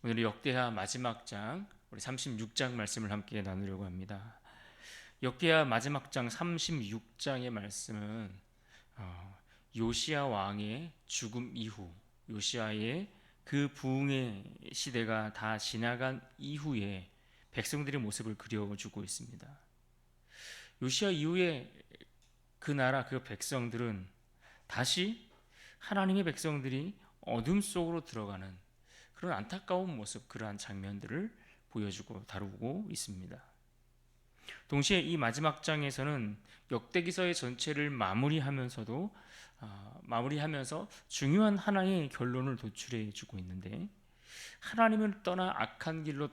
오늘 역대하 마지막 장 우리 36장 말씀을 함께 나누려고 합니다. 역대하 마지막 장 36장의 말씀은 요시야 왕의 죽음 이후, 요시야의 그 부흥의 시대가 다 지나간 이후에 백성들의 모습을 그려주고 있습니다. 요시야 이후에 그 나라 그 백성들은 다시 하나님의 백성들이 어둠 속으로 들어가는 그런 안타까운 모습, 그러한 장면들을 보여주고 다루고 있습니다. 동시에 이 마지막 장에서는 역대기서의 전체를 마무리하면서 중요한 하나의 결론을 도출해 주고 있는데, 하나님을 떠나 악한 길로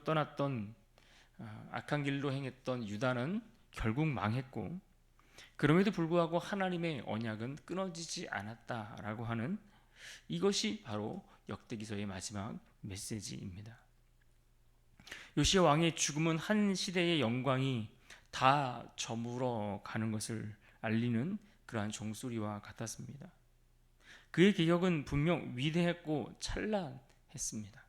행했던 유다는 결국 망했고, 그럼에도 불구하고 하나님의 언약은 끊어지지 않았다라고 하는, 이것이 바로 역대기서의 마지막 메시지입니다. 요시야 왕의 죽음은 한 시대의 영광이 다 저물어 가는 것을 알리는 그러한 종소리와 같았습니다. 그의 개혁은 분명 위대했고 찬란했습니다.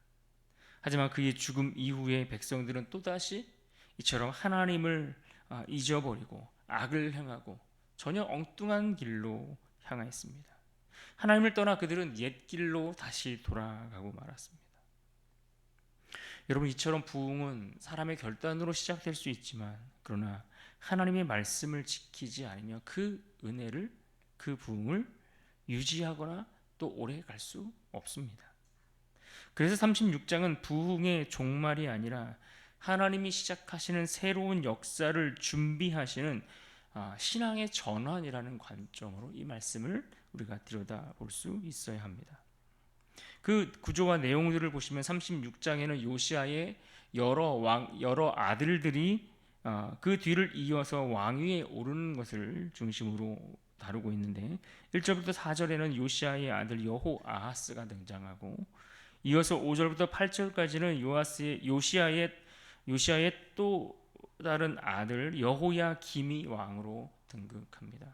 하지만 그의 죽음 이후에 백성들은 또다시 이처럼 하나님을 잊어버리고 악을 행하고 전혀 엉뚱한 길로 향하였습니다. 하나님을 떠나 그들은 옛 길로 다시 돌아가고 말았습니다. 여러분, 이처럼 부흥은 사람의 결단으로 시작될 수 있지만, 그러나 하나님의 말씀을 지키지 않으면 그 은혜를, 그 부흥을 유지하거나 또 오래 갈 수 없습니다. 그래서 36장은 부흥의 종말이 아니라 하나님이 시작하시는 새로운 역사를 준비하시는 신앙의 전환이라는 관점으로 이 말씀을 우리가 들여다볼 수 있어야 합니다. 그 구조와 내용들을 보시면 36장에는 요시아의 여러 아들들이 그 뒤를 이어서 왕위에 오르는 것을 중심으로 다루고 있는데, 1절부터 4절에는 요시아의 아들 여호아하스가 등장하고, 이어서 5절부터 8절까지는 요시아의 또 다른 아들 여호야김이 왕으로 등극합니다.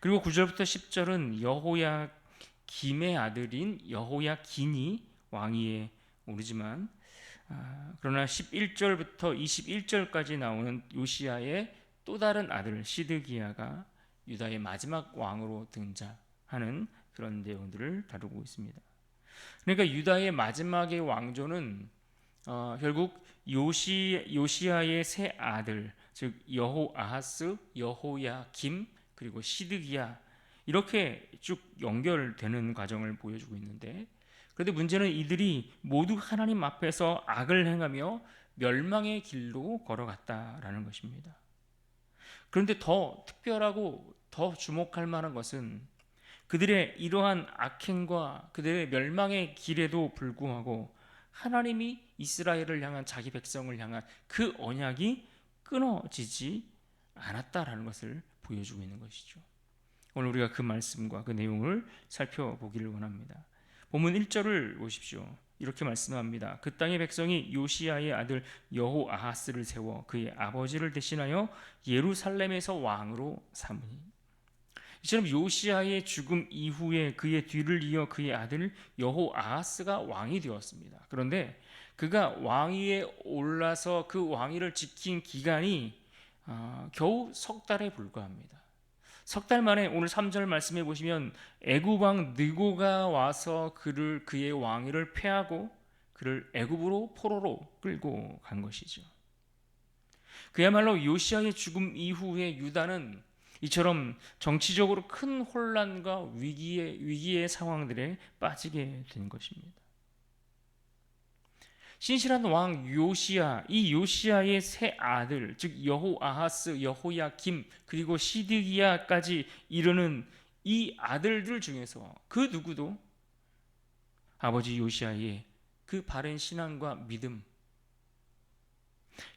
그리고 9절부터 10절은 여호야김의 아들인 여호야긴이 왕위에 오르지만, 그러나 11절부터 21절까지 나오는 요시아의 또 다른 아들 시드기야가 유다의 마지막 왕으로 등장하는 그런 내용들을 다루고 있습니다. 그러니까 유다의 마지막의 왕조는 결국 요시아의 세 아들, 즉 여호아하스, 여호야김, 그리고 시드기야, 이렇게 쭉 연결되는 과정을 보여주고 있는데, 그런데 문제는 이들이 모두 하나님 앞에서 악을 행하며 멸망의 길로 걸어갔다라는 것입니다. 그런데 더 특별하고 더 주목할 만한 것은 그들의 이러한 악행과 그들의 멸망의 길에도 불구하고 하나님이 이스라엘을 향한, 자기 백성을 향한 그 언약이 끊어지지 않았다라는 것을 보여주고 있는 것이죠. 오늘 우리가 그 말씀과 그 내용을 살펴보기를 원합니다. 본문 1절을 보십시오. 이렇게 말씀합니다. 그 땅의 백성이 요시야의 아들 여호아하스를 세워 그의 아버지를 대신하여 예루살렘에서 왕으로 삼으니, 이처럼 요시야의 죽음 이후에 그의 뒤를 이어 그의 아들 여호아하스가 왕이 되었습니다. 그런데 그가 왕위에 올라서 그 왕위를 지킨 기간이 겨우 석 달에 불과합니다. 석 달 만에 오늘 3절 말씀해 보시면 애굽 왕 느고가 와서 그의 왕위를 폐하고 그를 애굽으로 포로로 끌고 간 것이죠. 그야말로 요시야의 죽음 이후에 유다는 이처럼 정치적으로 큰 혼란과 위기의 상황들에 빠지게 된 것입니다. 신실한 왕 요시야, 이 요시야의 세 아들, 즉 여호아하스, 여호야김, 그리고 시드기야까지 이르는 이 아들들 중에서 그 누구도 아버지 요시야의 그 바른 신앙과 믿음,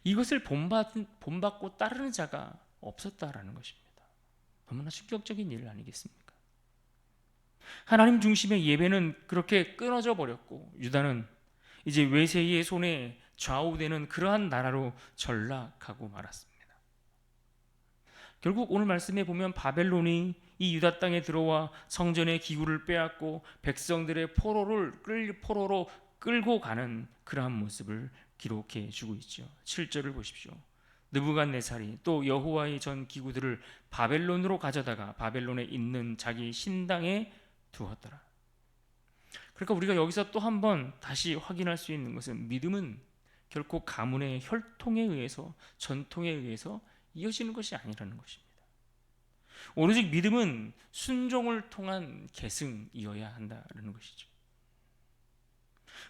이것을 본받고 따르는 자가 없었다라는 것입니다. 너무나 충격적인 일 아니겠습니까? 하나님 중심의 예배는 그렇게 끊어져 버렸고, 유다는 이제 외세의 손에 좌우되는 그러한 나라로 전락하고 말았습니다. 결국 오늘 말씀에 보면 바벨론이 이 유다 땅에 들어와 성전의 기구를 빼앗고 백성들의 포로로 끌고 가는 그러한 모습을 기록해 주고 있죠. 7절을 보십시오. 느부갓네살이 또 여호와의 전 기구들을 바벨론으로 가져다가 바벨론에 있는 자기 신당에 두었더라. 그러니까 우리가 여기서 또 한번 다시 확인할 수 있는 것은 믿음은 결코 가문의 혈통에 의해서 전통에 의해서 이어지는 것이 아니라는 것입니다. 오로지 믿음은 순종을 통한 계승이어야 한다는 것이죠.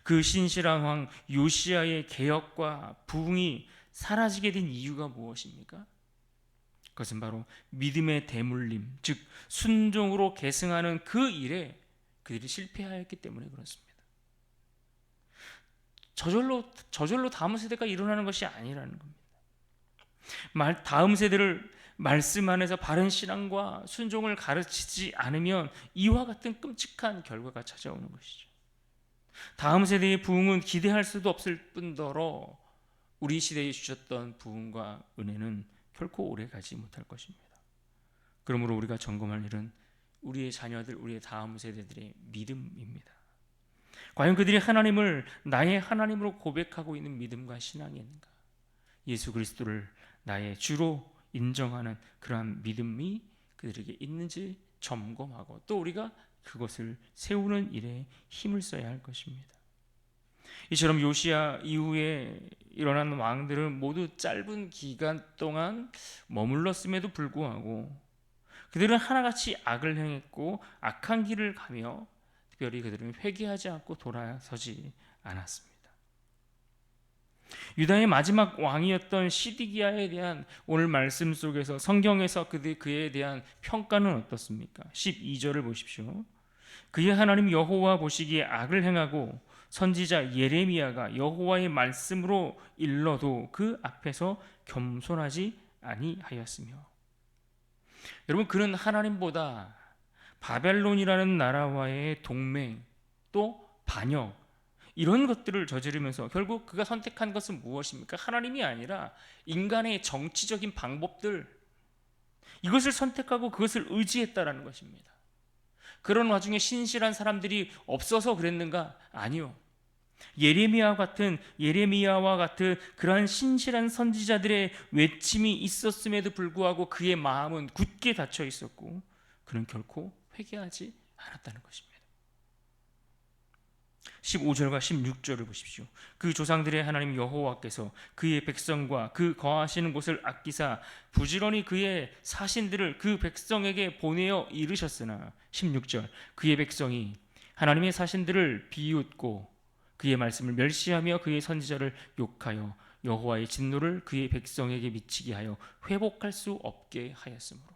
그 신실한 왕 요시야의 개혁과 부흥이 사라지게 된 이유가 무엇입니까? 그것은 바로 믿음의 대물림, 즉 순종으로 계승하는 그 일에 그들이 실패하였기 때문에 그렇습니다. 저절로 다음 세대가 일어나는 것이 아니라는 겁니다. 다음 세대를 말씀 안에서 바른 신앙과 순종을 가르치지 않으면 이와 같은 끔찍한 결과가 찾아오는 것이죠. 다음 세대의 부흥은 기대할 수도 없을 뿐더러 우리 시대에 주셨던 부흥과 은혜는 결코 오래가지 못할 것입니다. 그러므로 우리가 점검할 일은 우리의 자녀들, 우리의 다음 세대들의 믿음입니다. 과연 그들이 하나님을 나의 하나님으로 고백하고 있는 믿음과 신앙이 있는가? 예수 그리스도를 나의 주로 인정하는 그러한 믿음이 그들에게 있는지 점검하고 또 우리가 그것을 세우는 일에 힘을 써야 할 것입니다. 이처럼 요시야 이후에 일어난 왕들은 모두 짧은 기간 동안 머물렀음에도 불구하고 그들은 하나같이 악을 행했고 악한 길을 가며 특별히 그들은 회개하지 않고 돌아서지 않았습니다. 유다의 마지막 왕이었던 시드기야에 대한 오늘 말씀 속에서 성경에서 그에 대한 평가는 어떻습니까? 12절을 보십시오. 그의 하나님 여호와 보시기에 악을 행하고 선지자 예레미야가 여호와의 말씀으로 일러도 그 앞에서 겸손하지 아니하였으며. 여러분, 그는 하나님보다 바벨론이라는 나라와의 동맹 또 반역 이런 것들을 저지르면서 결국 그가 선택한 것은 무엇입니까? 하나님이 아니라 인간의 정치적인 방법들, 이것을 선택하고 그것을 의지했다라는 것입니다. 그런 와중에 신실한 사람들이 없어서 그랬는가? 아니요. 예레미야와 같은 그러한 신실한 선지자들의 외침이 있었음에도 불구하고 그의 마음은 굳게 닫혀 있었고 그는 결코 회개하지 않았다는 것입니다. 15절과 16절을 보십시오. 그 조상들의 하나님 여호와께서 그의 백성과 그 거하시는 곳을 아끼사 부지런히 그의 사신들을 그 백성에게 보내어 이르셨으나 16절 그의 백성이 하나님의 사신들을 비웃고 그의 말씀을 멸시하며 그의 선지자를 욕하여 여호와의 진노를 그의 백성에게 미치게 하여 회복할 수 없게 하였으므로.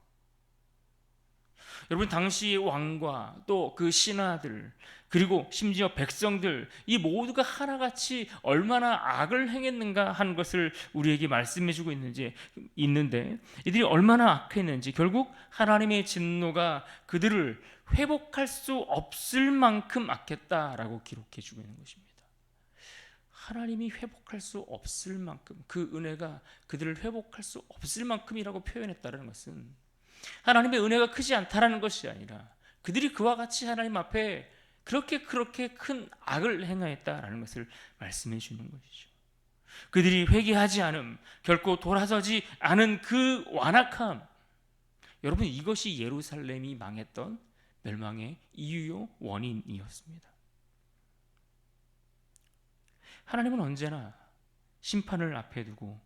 여러분, 당시의 왕과 또 그 신하들 그리고 심지어 백성들 이 모두가 하나같이 얼마나 악을 행했는가 하는 것을 우리에게 말씀해주고 있는데 이들이 얼마나 악했는지 결국 하나님의 진노가 그들을 회복할 수 없을 만큼 악했다라고 기록해주고 있는 것입니다. 하나님이 회복할 수 없을 만큼, 그 은혜가 그들을 회복할 수 없을 만큼이라고 표현했다는 것은 하나님의 은혜가 크지 않다라는 것이 아니라 그들이 그와 같이 하나님 앞에 그렇게 큰 악을 행하였다라는 것을 말씀해 주는 것이죠. 그들이 회개하지 않음, 결코 돌아서지 않은 그 완악함, 여러분, 이것이 예루살렘이 망했던 멸망의 이유요 원인이었습니다. 하나님은 언제나 심판을 앞에 두고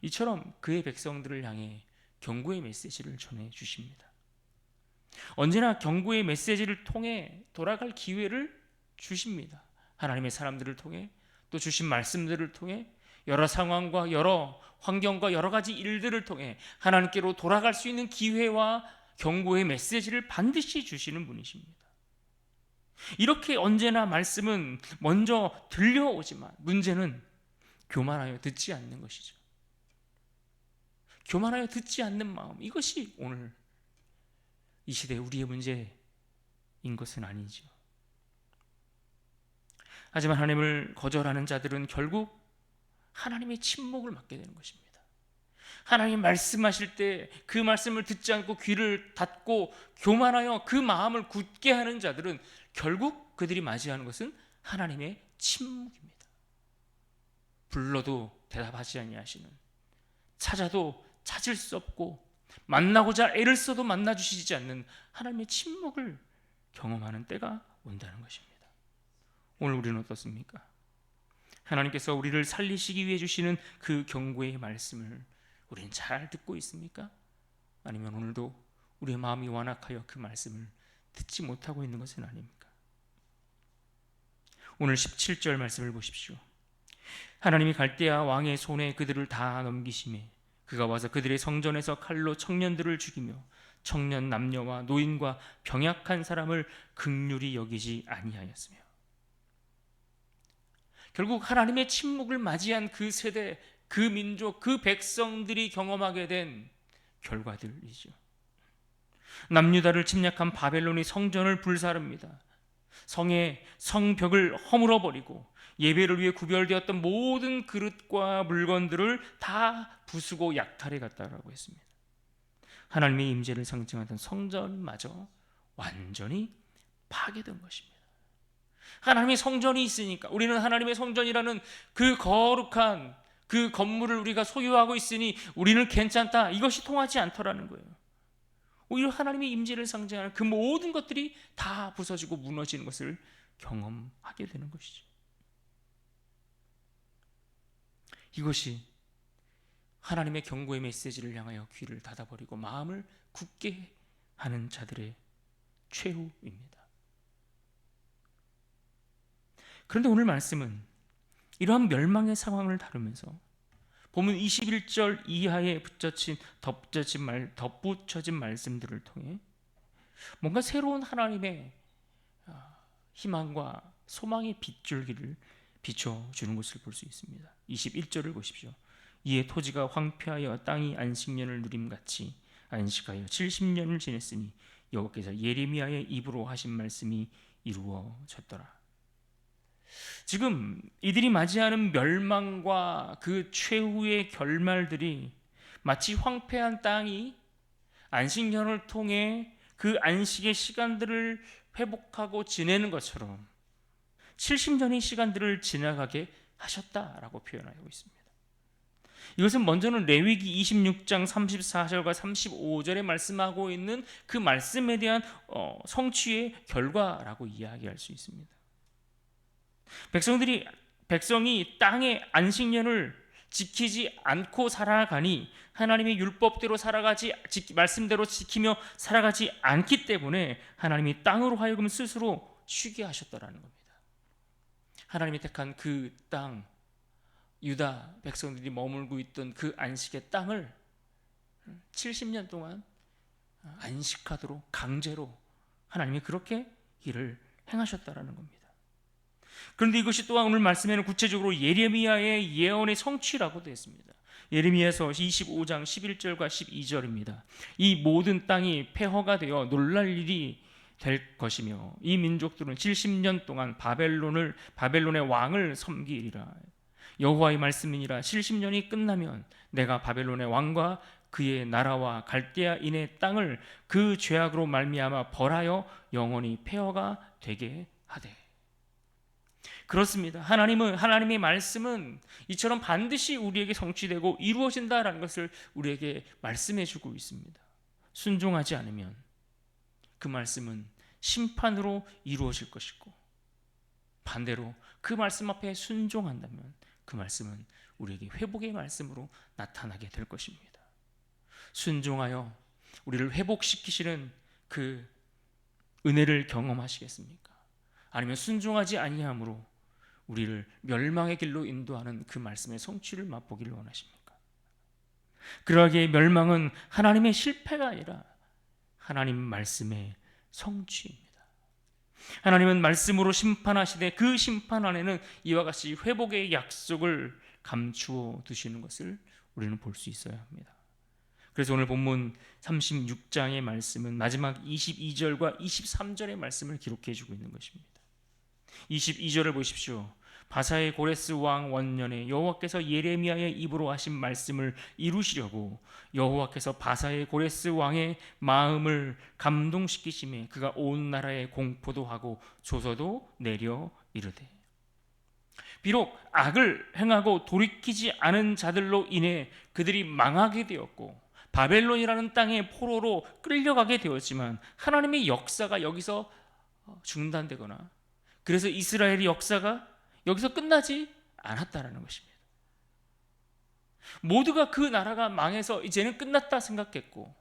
이처럼 그의 백성들을 향해 경고의 메시지를 전해 주십니다. 언제나 경고의 메시지를 통해 돌아갈 기회를 주십니다. 하나님의 사람들을 통해 또 주신 말씀들을 통해 여러 상황과 여러 환경과 여러 가지 일들을 통해 하나님께로 돌아갈 수 있는 기회와 경고의 메시지를 반드시 주시는 분이십니다. 이렇게 언제나 말씀은 먼저 들려오지만 문제는 교만하여 듣지 않는 것이죠. 교만하여 듣지 않는 마음, 이것이 오늘 이 시대 우리의 문제인 것은 아니죠. 하지만 하나님을 거절하는 자들은 결국 하나님의 침묵을 맞게 되는 것입니다. 하나님 말씀하실 때 그 말씀을 듣지 않고 귀를 닫고 교만하여 그 마음을 굳게 하는 자들은 결국 그들이 맞이하는 것은 하나님의 침묵입니다. 불러도 대답하지 아니하시는, 찾아도 찾을 수 없고 만나고자 애를 써도 만나주시지 않는 하나님의 침묵을 경험하는 때가 온다는 것입니다. 오늘 우리는 어떻습니까? 하나님께서 우리를 살리시기 위해 주시는 그 경고의 말씀을 우리는 잘 듣고 있습니까? 아니면 오늘도 우리의 마음이 완악하여 그 말씀을 듣지 못하고 있는 것은 아닙니까? 오늘 17절 말씀을 보십시오. 하나님이 갈대아 왕의 손에 그들을 다 넘기심에 그가 와서 그들의 성전에서 칼로 청년들을 죽이며 청년 남녀와 노인과 병약한 사람을 긍휼히 여기지 아니하였으며, 결국 하나님의 침묵을 맞이한 그 세대, 그 민족, 그 백성들이 경험하게 된 결과들이죠. 남유다를 침략한 바벨론이 성전을 불사릅니다. 성의 성벽을 허물어 버리고 예배를 위해 구별되었던 모든 그릇과 물건들을 다 부수고 약탈해 갔다라고 했습니다. 하나님의 임재를 상징하던 성전마저 완전히 파괴된 것입니다. 하나님의 성전이 있으니까, 우리는 하나님의 성전이라는 그 거룩한 그 건물을 우리가 소유하고 있으니 우리는 괜찮다, 이것이 통하지 않더라는 거예요. 오히려 하나님의 임재를 상징하는 그 모든 것들이 다 부서지고 무너지는 것을 경험하게 되는 것이죠. 이것이 하나님의 경고의 메시지를 향하여 귀를 닫아버리고 마음을 굳게 하는 자들의 최후입니다. 그런데 오늘 말씀은 이러한 멸망의 상황을 다루면서 본문 21절 이하에 덧붙여진 말씀들을 통해 뭔가 새로운 하나님의 희망과 소망의 빗줄기를 비춰주는 것을 볼 수 있습니다. 21절을 보십시오. 이에 토지가 황폐하여 땅이 안식년을 누림같이 안식하여 70년을 지냈으니 여호와께서 예레미야의 입으로 하신 말씀이 이루어졌더라. 지금 이들이 맞이하는 멸망과 그 최후의 결말들이 마치 황폐한 땅이 안식년을 통해 그 안식의 시간들을 회복하고 지내는 것처럼 70년의 시간들을 지나가게 하셨다라고 표현하고 있습니다. 이것은 먼저는 레위기 26장 34절과 35절에 말씀하고 있는 그 말씀에 대한 성취의 결과라고 이야기할 수 있습니다. 백성이 땅의 안식년을 지키지 않고 살아가니 하나님의 율법대로 말씀대로 지키며 살아가지 않기 때문에 하나님이 땅으로 하여금 스스로 쉬게 하셨다라는 겁니다. 하나님이 택한 그 땅, 유다 백성들이 머물고 있던 그 안식의 땅을 70년 동안 안식하도록 강제로 하나님이 그렇게 일을 행하셨다라는 겁니다. 그런데 이것이 또한 오늘 말씀에는 구체적으로 예레미야의 예언의 성취라고 되어 있습니다. 예레미야서 25장 11절과 12절입니다. 이 모든 땅이 폐허가 되어 놀랄 일이 될 것이며 이 민족들은 70년 동안 바벨론의 왕을 섬기리라. 여호와의 말씀이니라. 70년이 끝나면 내가 바벨론의 왕과 그의 나라와 갈대아인의 땅을 그 죄악으로 말미암아 벌하여 영원히 폐허가 되게 하되. 그렇습니다. 하나님의 말씀은 이처럼 반드시 우리에게 성취되고 이루어진다라는 것을 우리에게 말씀해 주고 있습니다. 순종하지 않으면 그 말씀은 심판으로 이루어질 것이고, 반대로 그 말씀 앞에 순종한다면 그 말씀은 우리에게 회복의 말씀으로 나타나게 될 것입니다. 순종하여 우리를 회복시키시는 그 은혜를 경험하시겠습니까? 아니면 순종하지 아니함으로 우리를 멸망의 길로 인도하는 그 말씀의 성취를 맛보기를 원하십니까? 그러기에 멸망은 하나님의 실패가 아니라 하나님 말씀의 성취입니다. 하나님은 말씀으로 심판하시되 그 심판 안에는 이와 같이 회복의 약속을 감추어 두시는 것을 우리는 볼 수 있어야 합니다. 그래서 오늘 본문 36장의 말씀은 마지막 22절과 23절의 말씀을 기록해 주고 있는 것입니다. 22절을 보십시오. 바사의 고레스 왕 원년에 여호와께서 예레미야의 입으로 하신 말씀을 이루시려고 여호와께서 바사의 고레스 왕의 마음을 감동시키심에 그가 온 나라에 공포도 하고 조서도 내려 이르되. 비록 악을 행하고 돌이키지 않은 자들로 인해 그들이 망하게 되었고 바벨론이라는 땅의 포로로 끌려가게 되었지만 하나님의 역사가 여기서 중단되거나 그래서 이스라엘의 역사가 여기서 끝나지 않았다라는 것입니다. 모두가 그 나라가 망해서 이제는 끝났다 생각했고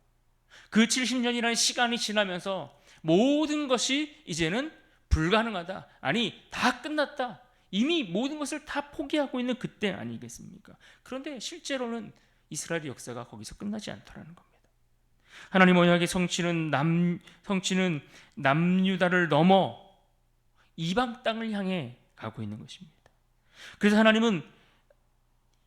그 70년이라는 시간이 지나면서 모든 것이 이제는 불가능하다. 아니, 다 끝났다. 이미 모든 것을 다 포기하고 있는 그때 아니겠습니까? 그런데 실제로는 이스라엘의 역사가 거기서 끝나지 않더라는 겁니다. 하나님 언약의 성취는 남유다를 넘어 이방 땅을 향해 가고 있는 것입니다. 그래서 하나님은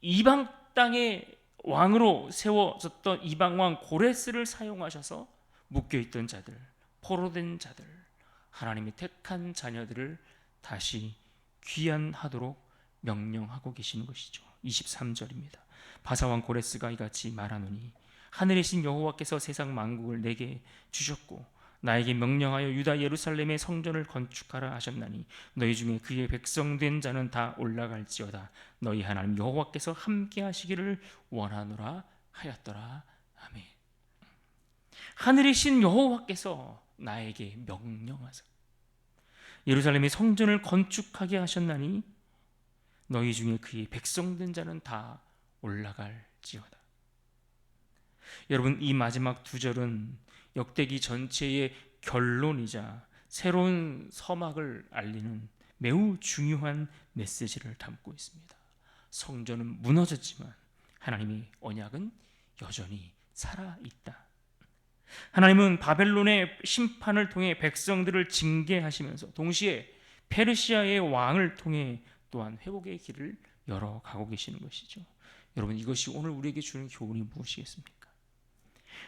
이방 땅의 왕으로 세워졌던 이방 왕 고레스를 사용하셔서 묶여있던 자들, 포로된 자들, 하나님이 택한 자녀들을 다시 귀환하도록 명령하고 계시는 것이죠. 23절입니다. 바사왕 고레스가 이같이 말하노니 하늘에 신 여호와께서 세상 만국을 내게 주셨고 나에게 명령하여 유다 예루살렘의 성전을 건축하라 하셨나니 너희 중에 그의 백성된 자는 다 올라갈지어다. 너희 하나님 여호와께서 함께 하시기를 원하노라 하였더라. 아멘. 하늘에 신 여호와께서 나에게 명령하사 예루살렘의 성전을 건축하게 하셨나니 너희 중에 그의 백성된 자는 다 올라갈지어다. 여러분, 이 마지막 두 절은 역대기 전체의 결론이자 새로운 서막을 알리는 매우 중요한 메시지를 담고 있습니다. 성전은 무너졌지만 하나님의 언약은 여전히 살아있다. 하나님은 바벨론의 심판을 통해 백성들을 징계하시면서 동시에 페르시아의 왕을 통해 또한 회복의 길을 열어가고 계시는 것이죠. 여러분, 이것이 오늘 우리에게 주는 교훈이 무엇이겠습니까?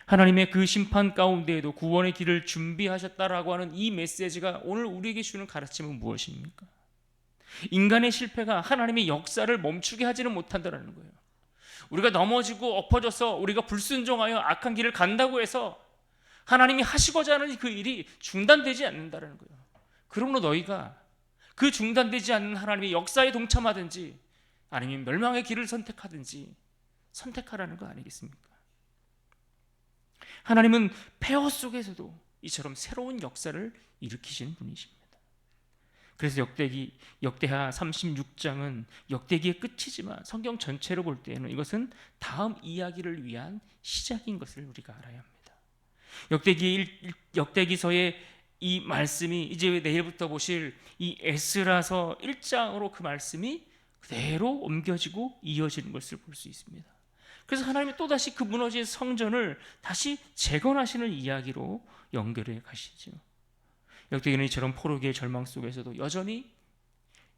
하나님의 그 심판 가운데에도 구원의 길을 준비하셨다라고 하는 이 메시지가 오늘 우리에게 주는 가르침은 무엇입니까? 인간의 실패가 하나님의 역사를 멈추게 하지는 못한다는 거예요. 우리가 넘어지고 엎어져서 우리가 불순종하여 악한 길을 간다고 해서 하나님이 하시고자 하는 그 일이 중단되지 않는다는 거예요. 그러므로 너희가 그 중단되지 않는 하나님의 역사에 동참하든지 아니면 멸망의 길을 선택하든지 선택하라는 거 아니겠습니까? 하나님은 폐허 속에서도 이처럼 새로운 역사를 일으키시는 분이십니다. 그래서 역대하 36장은 역대기의 끝이지만 성경 전체로 볼 때에는 이것은 다음 이야기를 위한 시작인 것을 우리가 알아야 합니다. 역대기서의 이 말씀이 이제 내일부터 보실 이 에스라서 1장으로 그 말씀이 그대로 옮겨지고 이어지는 것을 볼 수 있습니다. 그래서 하나님이 또다시 그 무너진 성전을 다시 재건하시는 이야기로 연결해 가시죠. 역대기는 이처럼 포로기의 절망 속에서도 여전히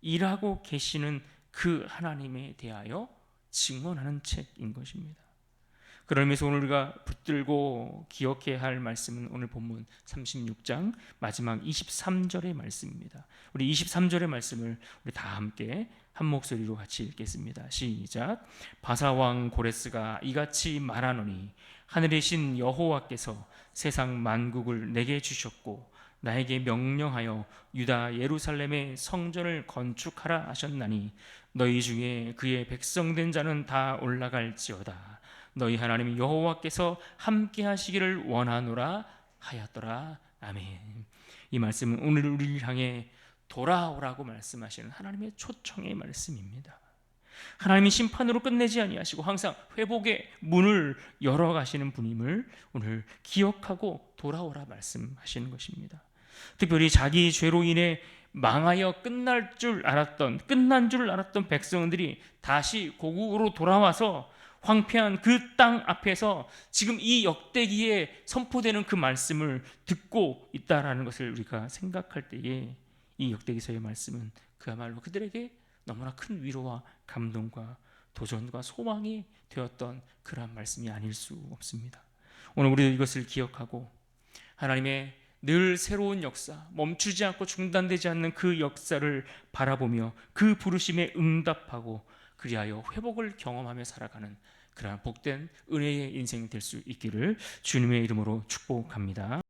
일하고 계시는 그 하나님에 대하여 증언하는 책인 것입니다. 그러면서 오늘 우리가 붙들고 기억해야 할 말씀은 오늘 본문 36장 마지막 23절의 말씀입니다. 우리 23절의 말씀을 우리 다 함께 한 목소리로 같이 읽겠습니다. 시작. 바사왕 고레스가 이같이 말하노니 하늘의 신 여호와께서 세상 만국을 내게 주셨고 나에게 명령하여 유다 예루살렘의 성전을 건축하라 하셨나니 너희 중에 그의 백성된 자는 다 올라갈지어다. 너희 하나님 여호와께서 함께 하시기를 원하노라 하였더라. 아멘. 이 말씀은 오늘 우리를 향해 돌아오라고 말씀하시는 하나님의 초청의 말씀입니다. 하나님이 심판으로 끝내지 아니하시고 항상 회복의 문을 열어가시는 분임을 오늘 기억하고 돌아오라 말씀하시는 것입니다. 특별히 자기 죄로 인해 망하여 끝난 줄 알았던 백성들이 다시 고국으로 돌아와서 황폐한 그 땅 앞에서 지금 이 역대기에 선포되는 그 말씀을 듣고 있다라는 것을 우리가 생각할 때에 이 역대기서의 말씀은 그야말로 그들에게 너무나 큰 위로와 감동과 도전과 소망이 되었던 그러한 말씀이 아닐 수 없습니다. 오늘 우리도 이것을 기억하고 하나님의 늘 새로운 역사, 멈추지 않고 중단되지 않는 그 역사를 바라보며 그 부르심에 응답하고 그리하여 회복을 경험하며 살아가는 그러한 복된 은혜의 인생이 될 수 있기를 주님의 이름으로 축복합니다.